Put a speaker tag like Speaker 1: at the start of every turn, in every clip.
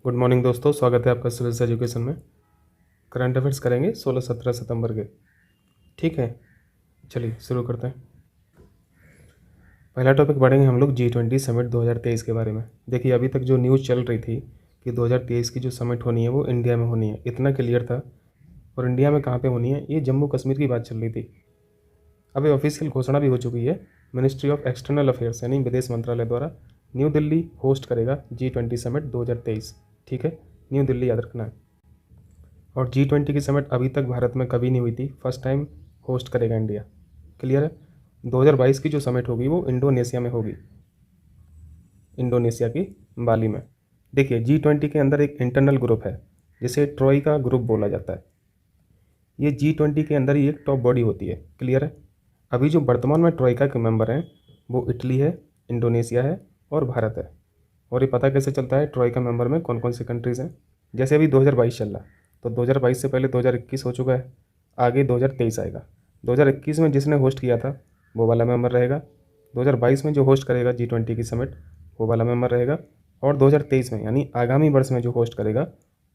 Speaker 1: Good morning दोस्तों, स्वागत है आपका सिविल्स एजुकेशन में। करंट अफेयर्स करेंगे 16-17 सितंबर के। ठीक है, चलिए शुरू करते हैं। पहला टॉपिक पढ़ेंगे हम लोग G20 समिट 2023 के बारे में। देखिए, अभी तक जो न्यूज़ चल रही थी कि 2023 की जो समिट होनी है वो इंडिया में होनी है, इतना क्लियर था। और इंडिया में कहाँ पे होनी है, ये जम्मू कश्मीर की बात चल रही थी। अभी ऑफिशियल घोषणा भी हो चुकी है। मिनिस्ट्री ऑफ एक्सटर्नल अफेयर्स यानी विदेश मंत्रालय द्वारा न्यू दिल्ली होस्ट करेगा G20 समिट 2023। ठीक है, न्यू दिल्ली याद रखना है। और G20 की समिट अभी तक भारत में कभी नहीं हुई थी, फर्स्ट टाइम होस्ट करेगा इंडिया। क्लियर है। 2022 की जो समिट होगी वो इंडोनेशिया में होगी, इंडोनेशिया की बाली में। देखिए, G20 के अंदर एक इंटरनल ग्रुप है जिसे ट्रॉइका ग्रुप बोला जाता है। ये G20 के अंदर ही एक टॉप बॉडी होती है। क्लियर है। अभी जो वर्तमान में ट्रॉइका के मेंबर हैं वो इटली है, इंडोनेशिया है और भारत है। और ये पता कैसे चलता है ट्रॉइका मेंबर में कौन कौन सी कंट्रीज़ हैं। जैसे अभी 2022 चल रहा, तो 2022 से पहले 2021 हो चुका है, आगे 2023 आएगा। 2021 में जिसने होस्ट किया था वो वाला मेंबर रहेगा, 2022 में जो होस्ट करेगा G20 की समिट वो वाला मेंबर रहेगा, और 2023 में यानी आगामी वर्ष में जो होस्ट करेगा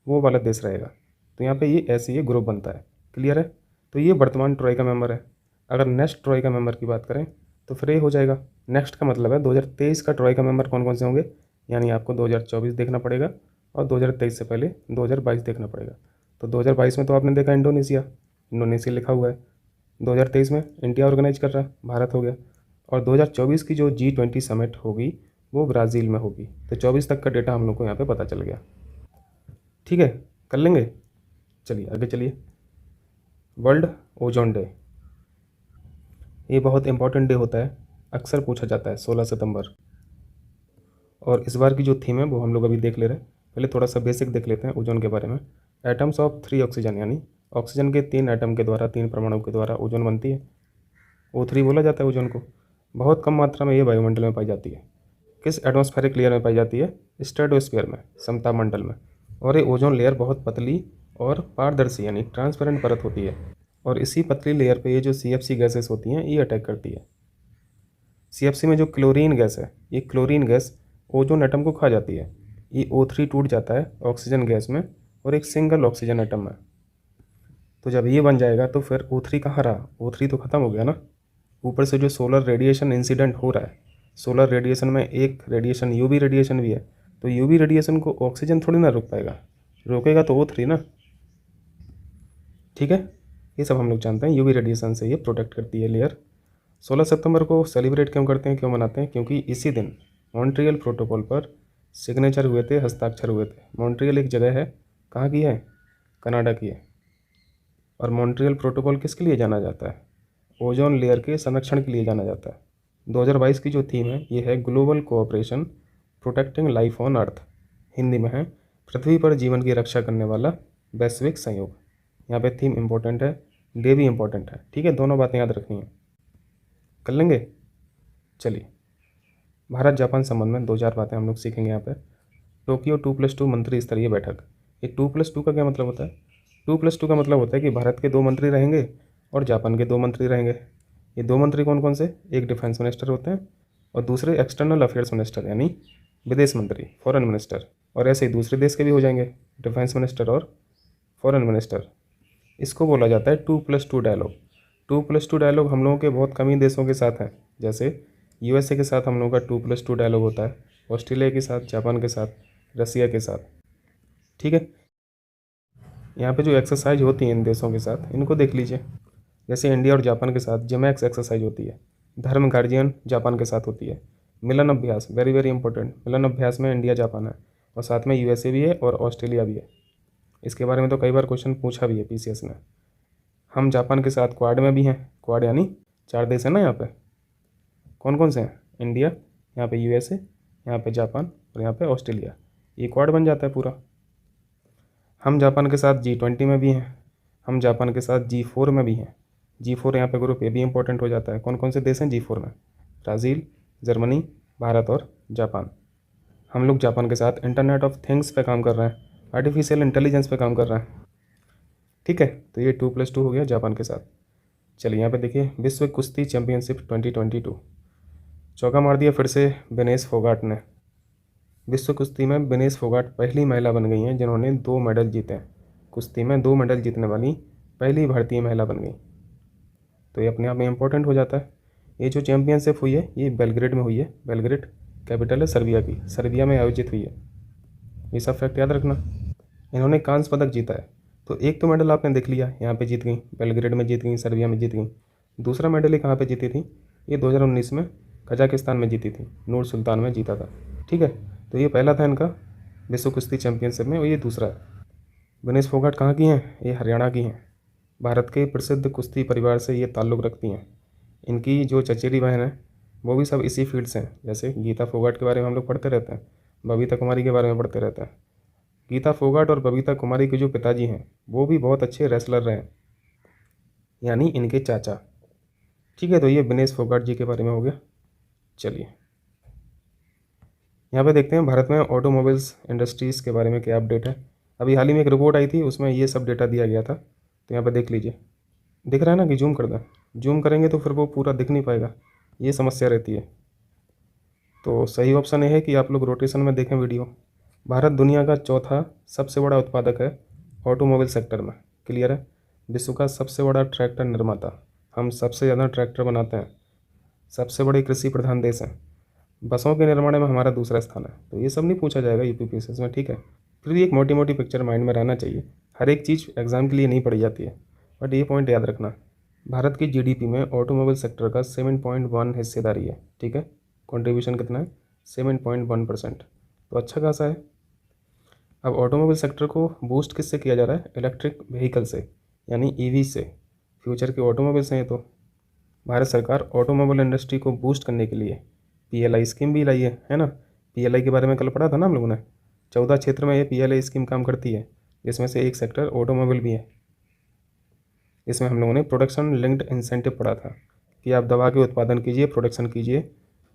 Speaker 1: वो वाला देश रहेगा। तो यहाँ पे ये ऐसे ये ग्रुप बनता है। क्लियर है। तो ये वर्तमान ट्रॉइका मेंबर है। अगर नेक्स्ट ट्रॉइका मेंबर की बात करें तो फिर ये हो जाएगा, नेक्स्ट का मतलब है 2023 का ट्रॉइका मेंबर कौन कौन से होंगे, यानी आपको 2024 देखना पड़ेगा और 2023 से पहले 2022 देखना पड़ेगा। तो 2022 में तो आपने देखा इंडोनेशिया, इंडोनेशिया लिखा हुआ है। 2023 में इंडिया ऑर्गेनाइज कर रहा है, भारत हो गया। और 2024 की जो G20 समिट होगी वो ब्राज़ील में होगी। तो 24 तक का डेटा हम लोग को यहाँ पे पता चल गया। ठीक है, कर लेंगे। चलिए आगे चलिए। वर्ल्ड ओजोन डे, ये बहुत इंपॉर्टेंट डे होता है, अक्सर पूछा जाता है 16 सितंबर। और इस बार की जो थीम है वो हम लोग अभी देख ले रहे हैं। पहले थोड़ा सा बेसिक देख लेते हैं ओजोन के बारे में। एटम्स ऑफ 3 ऑक्सीजन, यानी ऑक्सीजन के 3 एटम के द्वारा, 3 परमाणु के द्वारा ओजोन बनती है। O3 बोला जाता है ओजोन को। बहुत कम मात्रा में ये वायुमंडल में पाई जाती है। किस एटमॉस्फेरिक लेयर में पाई जाती है, स्ट्रेटोस्फीयर में, समताप मंडल में। और ये ओजोन लेयर बहुत पतली और पारदर्शी यानी ट्रांसपेरेंट परत होती है। और इसी पतली लेयर पे ये जो CFC गैसेस होती हैं ये अटैक करती है। CFC में जो क्लोरीन गैस है, ये क्लोरीन गैस ओजोन एटम को खा जाती है। ये O3 टूट जाता है ऑक्सीजन गैस में और एक सिंगल ऑक्सीजन एटम में। तो जब ये बन जाएगा तो फिर O3 कहाँ रहा, O3 तो ख़त्म हो गया ना। ऊपर से जो सोलर रेडिएशन इंसिडेंट हो रहा है, सोलर रेडिएशन में एक रेडिएशन UV रेडिएशन भी है। तो UV रेडिएशन को ऑक्सीजन थोड़ी ना रोक पाएगा, रोकेगा तो O3 ना। ठीक है, ये सब हम लोग जानते हैं। UV रेडिएशन से ये प्रोटेक्ट करती है लेयर। 16 सितंबर को सेलिब्रेट क्यों करते हैं, क्यों मनाते हैं, क्योंकि इसी दिन मॉन्ट्रियल प्रोटोकॉल पर सिग्नेचर हुए थे, हस्ताक्षर हुए थे। मॉन्ट्रियल एक जगह है, कहाँ की है, कनाडा की है। और मॉन्ट्रियल प्रोटोकॉल किसके लिए जाना जाता है, ओजोन लेयर के संरक्षण के लिए जाना जाता है। 2022 की जो थीम है ये है global cooperation protecting life on earth. Hindi में है पृथ्वी पर जीवन की रक्षा करने वाला वैश्विक सहयोग। यहाँ पे थीम इंपॉर्टेंट है, डे भी इंपॉर्टेंट है। ठीक है, दोनों बातें याद रखनी है। कर लेंगे। चलिए, भारत जापान संबंध में 2-4 बातें हम लोग सीखेंगे यहाँ पे। टोक्यो 2+2 मंत्री स्तरीय बैठक। ये 2+2 का क्या मतलब होता है, 2+2 का मतलब होता है कि भारत के 2 मंत्री रहेंगे और जापान के 2 मंत्री रहेंगे। ये 2 मंत्री कौन कौन से, एक डिफेंस मिनिस्टर होते हैं और दूसरे एक्सटर्नल अफेयर्स मिनिस्टर यानी विदेश मंत्री, फॉरेन मिनिस्टर। और ऐसे ही दूसरे देश के भी हो जाएंगे, डिफेंस मिनिस्टर और फॉरेन मिनिस्टर। इसको बोला जाता है 2+2 डायलॉग। 2+2 डायलॉग हम लोगों के बहुत कम ही देशों के साथ हैं। जैसे USA के साथ हम लोगों का 2+2 डायलॉग होता है, ऑस्ट्रेलिया के साथ, जापान के साथ, रसिया के साथ। ठीक है, यहाँ पे जो एक्सरसाइज होती है इन देशों के साथ इनको देख लीजिए। जैसे इंडिया और जापान के साथ जिमैक्स एक्सरसाइज होती है, धर्म गार्जियन जापान के साथ होती है। मिलन अभ्यास, वेरी वेरी इंपॉर्टेंट, मिलन अभ्यास में इंडिया जापान है और साथ में USA भी है और ऑस्ट्रेलिया भी है। इसके बारे में तो कई बार क्वेश्चन पूछा भी है PCS ने। हम जापान के साथ क्वाड में भी हैं, क्वाड यानी 4 देश हैं ना यहाँ पे। कौन कौन से हैं, इंडिया, यहाँ पे USA, यहाँ पे जापान और यहाँ पे ऑस्ट्रेलिया। ये क्वाड बन जाता है पूरा। हम जापान के साथ G20 में भी हैं, हम जापान के साथ G4 में भी हैं। G4 यहाँ पे ग्रुप, ये भी इंपॉर्टेंट हो जाता है। कौन कौन से देश हैं G4 में, ब्राज़ील, जर्मनी, भारत और जापान। हम लोग जापान के साथ इंटरनेट ऑफ थिंग्स पे काम कर रहे हैं, आर्टिफिशियल इंटेलिजेंस पे काम कर रहे हैं। ठीक है, तो ये 2+2 हो गया जापान के साथ। चलिए यहाँ पे देखिए, विश्व कुश्ती चैंपियनशिप 2022 चौका मार दिया फिर से विनेश फोगाट ने। विश्व कुश्ती में विनेश फोगाट पहली महिला बन गई हैं जिन्होंने 2 मेडल जीते हैं। कुश्ती में 2 मेडल जीतने वाली पहली भारतीय महिला बन गई। तो ये अपने आप में इम्पोर्टेंट हो जाता है। ये जो चैम्पियनशिप हुई है ये बेलग्रेड में हुई है। बेलग्रेड कैपिटल है सर्बिया की, सर्बिया में आयोजित हुई है। ये सब फैक्ट याद रखना। इन्होंने कांस्य पदक जीता है। तो एक तो मेडल आपने देख लिया, यहाँ पे जीत गई, बेलग्रेड में जीत गई, सर्बिया में जीत गई। दूसरा मेडल ये कहाँ पे जीती थी? ये 2019 में कजाकिस्तान में जीती थी, नूर सुल्तान में जीता था। ठीक है, तो ये पहला था इनका विश्व कुश्ती चैंपियनशिप में, और ये दूसरा है। विनेश फोगाट कहाँ की हैं? ये हरियाणा की हैं। भारत के प्रसिद्ध कुश्ती परिवार से ये ताल्लुक़ रखती हैं। इनकी जो चचेरी बहन है वो भी सब इसी फील्ड से हैं। जैसे गीता फोगाट के बारे में हम लोग पढ़ते रहते हैं, बबीता कुमारी के बारे में पढ़ते रहते हैं। गीता फोगाट और बबीता कुमारी के जो पिताजी हैं वो भी बहुत अच्छे रेसलर रहे हैं, यानी इनके चाचा। ठीक है, तो ये विनेश फोगाट जी के बारे में हो गया। चलिए यहाँ पे देखते हैं भारत में ऑटोमोबाइल्स इंडस्ट्रीज़ के बारे में क्या अपडेट है। अभी हाल ही में एक रिपोर्ट आई थी, उसमें ये सब डेटा दिया गया था। तो यहाँ पे देख लीजिए, दिख रहा है ना कि जूम कर दें? जूम करेंगे तो फिर वो पूरा दिख नहीं पाएगा, ये समस्या रहती है। तो सही ऑप्शन ये है कि आप लोग रोटेशन में देखें वीडियो। भारत दुनिया का चौथा सबसे बड़ा उत्पादक है ऑटोमोबाइल सेक्टर में। क्लियर है? विश्व का सबसे बड़ा ट्रैक्टर निर्माता, हम सबसे ज़्यादा ट्रैक्टर बनाते हैं। सबसे बड़े कृषि प्रधान देश हैं। बसों के निर्माण में हमारा दूसरा स्थान है। तो ये सब नहीं पूछा जाएगा यूपीपीएससी में, ठीक है? फिर भी एक मोटी मोटी पिक्चर माइंड में रहना चाहिए। हर एक चीज़ एग्ज़ाम के लिए नहीं पढ़ी जाती है, बट ये पॉइंट याद रखना। भारत की जीडीपी में ऑटोमोबाइल सेक्टर का 7.1 हिस्सेदारी है। ठीक है, कंट्रीब्यूशन कितना है? 7.1%। तो अच्छा खासा है। अब ऑटोमोबाइल सेक्टर को बूस्ट किससे किया जा रहा है? इलेक्ट्रिक व्हीकल से, यानी ईवी से। फ्यूचर के ऑटोमोबाइल्स हैं ये। तो भारत सरकार ऑटोमोबाइल इंडस्ट्री को बूस्ट करने के लिए पीएलआई स्कीम भी लाई है ना? पीएलआई के बारे में कल पढ़ा था ना हम लोगों ने। 14 क्षेत्र में ये पीएलआई स्कीम काम करती है, जिसमें से एक सेक्टर ऑटोमोबाइल भी है। इसमें हम लोगों ने प्रोडक्शन लिंक्ड इंसेंटिव पढ़ा था कि आप दवा के उत्पादन कीजिए, प्रोडक्शन कीजिए,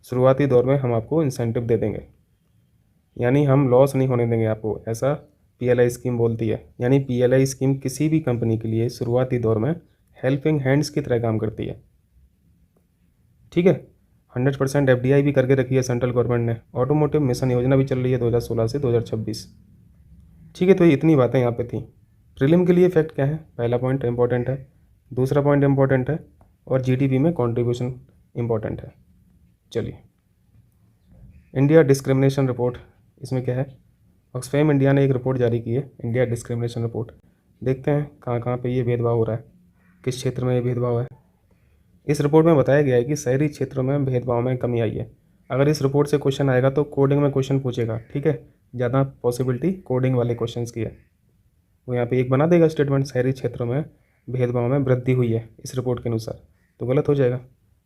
Speaker 1: शुरुआती दौर में हम आपको इंसेंटिव दे देंगे, यानी हम लॉस नहीं होने देंगे आपको, ऐसा पीएलआई स्कीम बोलती है। यानी पीएलआई स्कीम किसी भी कंपनी के लिए शुरुआती दौर में हेल्पिंग हैंड्स की तरह काम करती है। ठीक है, 100% एफडीआई भी करके रखी है सेंट्रल गवर्नमेंट ने। ऑटोमोटिव मिशन योजना भी चल रही है 2016 से 2026। ठीक है, तो ये इतनी बातें यहाँ पे थी। प्रीलिम के लिए फैक्ट क्या है? पहला पॉइंट इंपॉर्टेंट है, दूसरा पॉइंट इंपॉर्टेंट है, और जीडीपी में कंट्रीब्यूशन इंपॉर्टेंट है। चलिए, इंडिया डिस्क्रिमिनेशन रिपोर्ट, इसमें क्या है? ऑक्सफैम इंडिया ने एक रिपोर्ट जारी की है, इंडिया डिस्क्रिमिनेशन रिपोर्ट। देखते हैं कहाँ कहाँ पे ये भेदभाव हो रहा है, किस क्षेत्र में ये भेदभाव है। इस रिपोर्ट में बताया गया है कि शहरी क्षेत्रों में भेदभाव में कमी आई है। अगर इस रिपोर्ट से क्वेश्चन आएगा तो कोडिंग में क्वेश्चन पूछेगा। ठीक है, ज़्यादा पॉसिबिलिटी कोडिंग वाले क्वेश्चंस की है। वो यहाँ पे एक बना देगा स्टेटमेंट, शहरी क्षेत्रों में भेदभाव में वृद्धि हुई है इस रिपोर्ट के अनुसार, तो गलत हो जाएगा।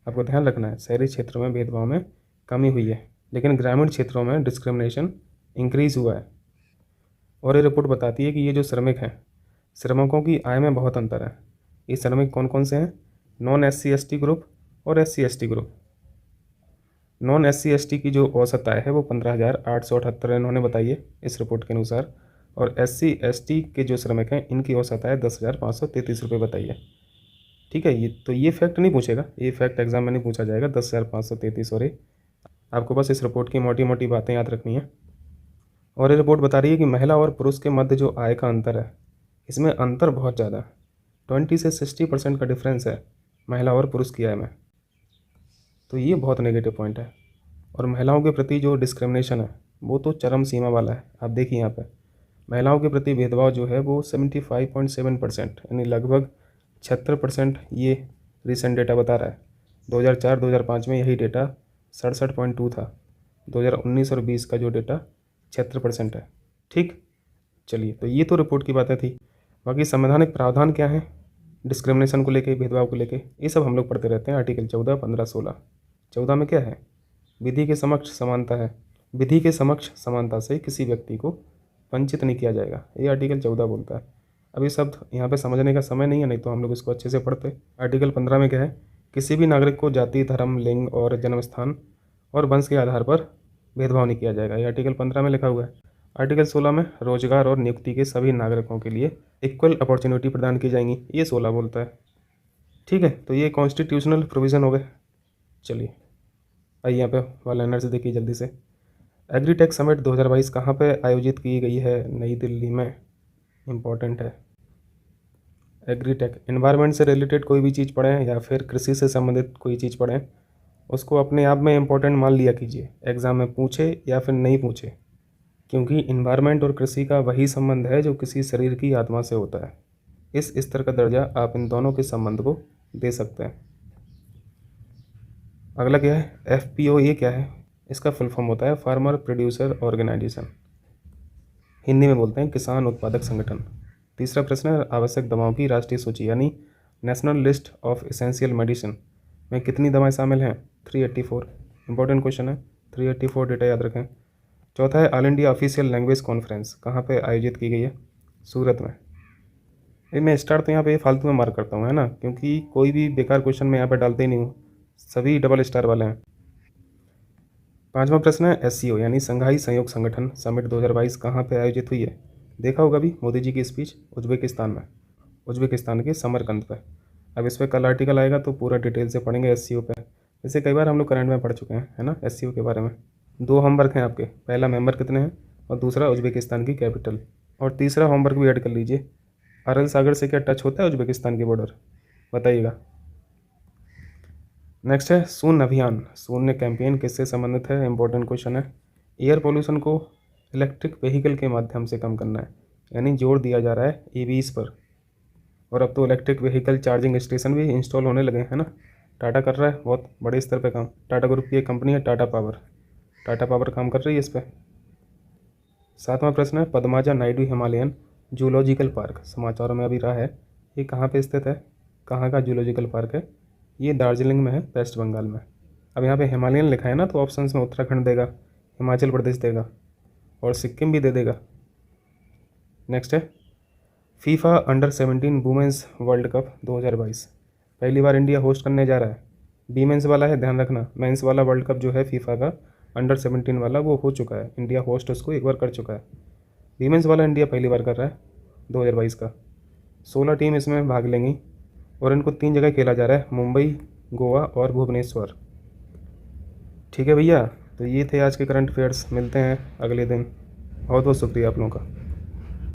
Speaker 1: आपको ध्यान रखना है, शहरी क्षेत्रों में भेदभाव में कमी हुई है, लेकिन ग्रामीण क्षेत्रों में डिस्क्रिमिनेशन इंक्रीज़ हुआ है। और ये रिपोर्ट बताती है कि ये जो श्रमिक हैं, श्रमिकों की आय में बहुत अंतर है। ये श्रमिक कौन कौन से हैं? नॉन SC/ST ग्रुप और SC/ST ग्रुप। नॉन SC/ST की जो औसत आय है वो 15,878 इन्होंने बताई है इस रिपोर्ट के अनुसार, और SC/ST के जो श्रमिक हैं इनकी औसत आय 10,533 रुपये बताई है। ठीक है, ये फैक्ट नहीं पूछेगा, ये फैक्ट एग्जाम में नहीं पूछा जाएगा। 10,533 और आपको बस इस रिपोर्ट की मोटी मोटी बातें याद रखनी है। और ये रिपोर्ट बता रही है कि महिला और पुरुष के मध्य जो आय का अंतर है, इसमें अंतर बहुत ज़्यादा है। 20 से 60% का डिफरेंस है महिला और पुरुष की आय में। तो ये बहुत नेगेटिव पॉइंट है। और महिलाओं के प्रति जो डिस्क्रिमिनेशन है वो तो चरम सीमा वाला है। आप देखिए यहाँ पे महिलाओं के प्रति भेदभाव जो है वो 75.7%, यानी लगभग 76%, ये रिसेंट डेटा बता रहा है। 2004-2005 में यही डेटा 67.2 था। 2019 और 20 का जो डेटा 76% है। ठीक, चलिए, तो ये तो रिपोर्ट की बातें थी। बाकी संवैधानिक प्रावधान क्या है डिस्क्रिमिनेशन को लेके, भेदभाव को लेके, ये सब हम लोग पढ़ते रहते हैं। आर्टिकल 14, 15, 16। 14 में क्या है? विधि के समक्ष समानता है। विधि के समक्ष समानता से किसी व्यक्ति को वंचित नहीं किया जाएगा, ये आर्टिकल 14 बोलता है। अब ये शब्द यहाँ पे समझने का समय नहीं है, नहीं तो हम लोग इसको अच्छे से पढ़ते। आर्टिकल 15 में क्या है? किसी भी नागरिक को जाति, धर्म, लिंग और जन्म स्थान और वंश के आधार पर भेदभाव नहीं किया जाएगा, ये आर्टिकल 15 में लिखा हुआ है। आर्टिकल 16 में रोजगार और नियुक्ति के सभी नागरिकों के लिए इक्वल अपॉर्चुनिटी प्रदान की जाएंगी, ये 16 बोलता है। ठीक है, तो ये कॉन्स्टिट्यूशनल प्रोविज़न हो गए। चलिए आइए यहाँ पे वाला लाइनर से देखिए जल्दी से। एग्रीटेक समिट 2022 कहाँ पे आयोजित की गई है? नई दिल्ली में। इम्पोर्टेंट है। एग्रीटेक, इन्वायरमेंट से रिलेटेड कोई भी चीज़ पढ़ें या फिर कृषि से संबंधित कोई चीज़ पढ़ें, उसको अपने आप में इम्पोर्टेंट मान लिया कीजिए, एग्ज़ाम में पूछे या फिर नहीं पूछे, क्योंकि इन्वायरमेंट और कृषि का वही संबंध है जो किसी शरीर की आत्मा से होता है। इस स्तर का दर्जा आप इन दोनों के संबंध को दे सकते हैं। अगला क्या है? FPO, ये क्या है? इसका फुल फॉर्म होता है फार्मर प्रोड्यूसर ऑर्गेनाइजेशन, हिंदी में बोलते हैं किसान उत्पादक संगठन। तीसरा प्रश्न है, आवश्यक दवाओं की राष्ट्रीय सूची यानी national list of essential medicine में कितनी दवाएं शामिल हैं? 384। इंपॉर्टेंट क्वेश्चन है, 384 डेटा याद रखें। चौथा है, all India official language conference कहाँ पे आयोजित की गई है? सूरत में। मैं स्टार तो यहाँ पे फालतू में मार्क करता हूँ, है ना, क्योंकि कोई भी बेकार क्वेश्चन मैं यहाँ पे डालते ही नहीं हूँ, सभी डबल स्टार वाले हैं। पांचवा प्रश्न है, SCO यानी संघाई सहयोग संगठन समिट 2022 कहाँ पे आयोजित हुई है? देखा होगा भी मोदी जी की स्पीच उज्बेकिस्तान में, उज्बेकिस्तान के समरकंद पे। अब इस पर कल आर्टिकल आएगा तो पूरा डिटेल से पढ़ेंगे SCO पे। जैसे कई बार हम लोग करंट में पढ़ चुके हैं, है ना, SCO के बारे में। 2 होमवर्क हैं आपके, पहला मेंबर कितने हैं और दूसरा उज्बेकिस्तान की कैपिटल। और तीसरा होमवर्क भी ऐड कर लीजिए, अरल सागर से क्या टच होता है उज्बेकिस्तान की बॉर्डर? बताइएगा। नेक्स्ट है शून्य अभियान, शून्य कैंपेन किससे संबंधित है? इंपॉर्टेंट क्वेश्चन है। एयर पोल्यूशन को इलेक्ट्रिक व्हीकल के माध्यम से कम करना है, यानी जोर दिया जा रहा है EVs पर। और अब तो इलेक्ट्रिक व्हीकल चार्जिंग स्टेशन भी इंस्टॉल होने लगे हैं, है ना। टाटा कर रहा है बहुत बड़े स्तर पे काम, टाटा ग्रुप की एक कंपनी है टाटा पावर काम कर रही है इस पर। सातवां प्रश्न है, Padmaja Naidu Himalayan zoological park समाचारों में अभी रहा है, ये कहाँ पे स्थित है? कहाँ का जूलॉजिकल पार्क है? ये दार्जिलिंग में है, वेस्ट बंगाल में। अब यहाँ पे हिमालयन लिखा है ना, तो ऑप्शंस में उत्तराखंड देगा, हिमाचल प्रदेश देगा और सिक्किम भी दे देगा। नेक्स्ट है, FIFA under-17 women's world cup 2022 पहली बार इंडिया होस्ट करने जा रहा है। वीमेंस वाला है, ध्यान रखना, मेंस वाला वर्ल्ड कप जो है फीफा का अंडर-17 वाला वो हो चुका है, इंडिया होस्ट उसको एक बार कर चुका है। वीमेंस वाला इंडिया पहली बार कर रहा है 2022 का। 16 टीम इसमें भाग लेंगी और इनको 3 जगह खेला जा रहा है, मुंबई, गोवा और भुवनेश्वर। ठीक है भैया, तो ये थे आज के करंट अफेयर्स, मिलते हैं अगले दिन। बहुत बहुत शुक्रिया आप लोगों का।